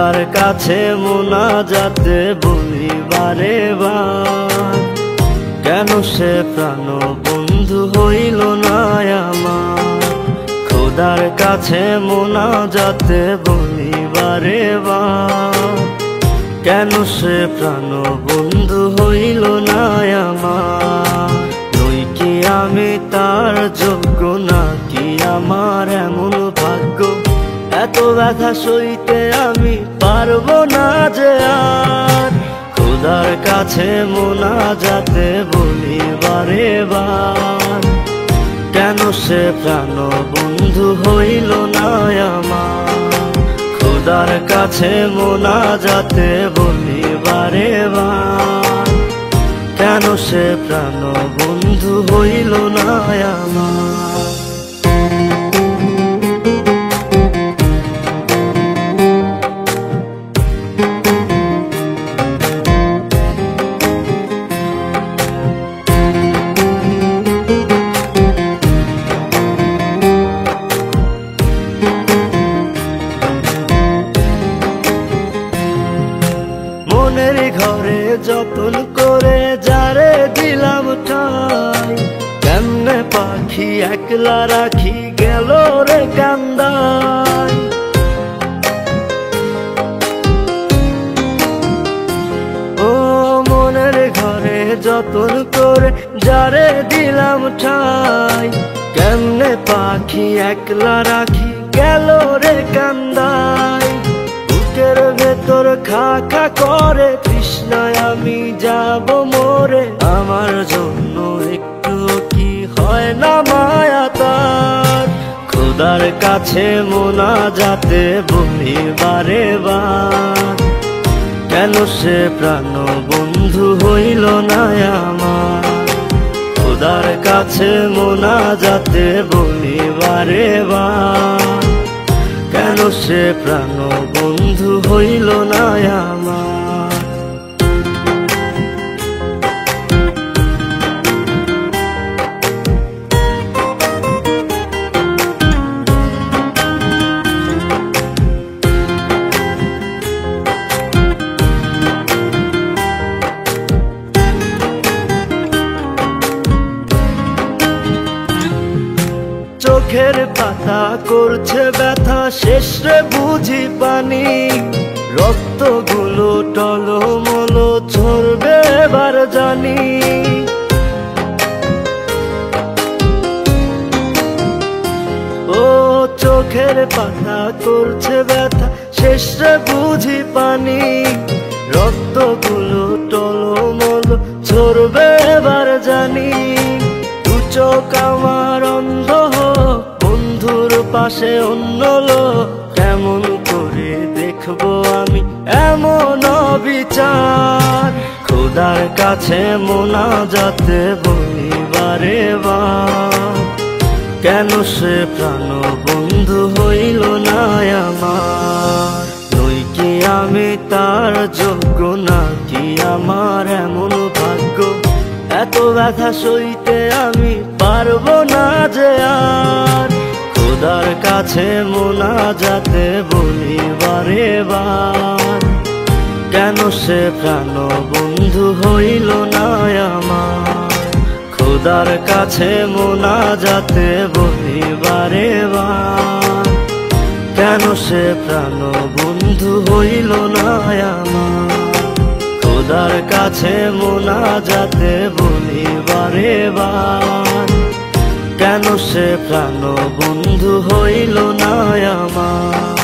খোদার কাছে মোনাজাতে বলি বারে বার, কেন সে প্রাণ বন্ধু হইল না আমার। খোদার কাছে মোনাজাতে বলি বারে বার, কেন সে প্রাণ বন্ধু হইল না আমার। নই কি আমি তার যোগ্য, নাকি আমার এমন ভাগ্য, এত ব্যথা সইতে আমি পারবো না যে আর। খোদার কাছে মোনাজাতে বলি বারে বার, কেন সে প্রাণ বন্ধু হইল না আমার। খোদার কাছে মোনাজাতে বলি বারে বার, কেন সে প্রাণ বন্ধু হইল না আমার। মনের ঘরে যতন করে যারে দিলাম ঠাই, কেমনে পাখি একলা রাখি গেল রে কান্দাই। ও মনের ঘরে যতন করে যারে দিলাম ঠাই, কেমনে পাখি একলা রাখি গেল রে কান্দাই। বুকের ভেতর খা খা করে তৃষ্ণায় আমি যাব মরে, আমার জন্য একটু কি হয় না মায়া তার। খোদার কাছে মোনাজাতে বলি বারে বার, কেন সে প্রাণ বন্ধু হইল না আমার। খোদার কাছে মোনাজাতে বলি বারে বার, কেন সে প্রাণ বন্ধু হইল না আমার। চোখের পাতা করছে ব্যথা, শেষ রে বুঝি পানি। রক্তগুলো টলমল ঝরবে এবার জানি। ও চোখের পাতা করছে ব্যথা, শেষ রে বুঝি পানি। রক্তগুলো টলমল ঝরবে এবার জানি। দু চোখ আমার অন্ধ, বন্ধুর পাশে অন্য লোক, কেমন করে দেখবো আমি এমন বিচার। খোদার কাছে মোনাজাতে বলি বারে বার, কেন সে প্রাণ বন্ধু হইল না আমার। নই কি আমি তার যোগ্য, নাকি আমার এমন ভাগ্য, এত ব্যথা সইতে আমি পারবো না যে আর। খোদার কাছে মোনাজাতে বলি বারে বার, কেন সে প্রাণ বন্ধু হইল না আমার। খোদার কাছে মোনাজাতে বলি বারে বার, কেন সে প্রাণ বন্ধু হইল না আমার। খোদার কাছে মোনাজাতে বলি বারে বার, কেন সে প্রাণ বন্ধু হইল না আমার।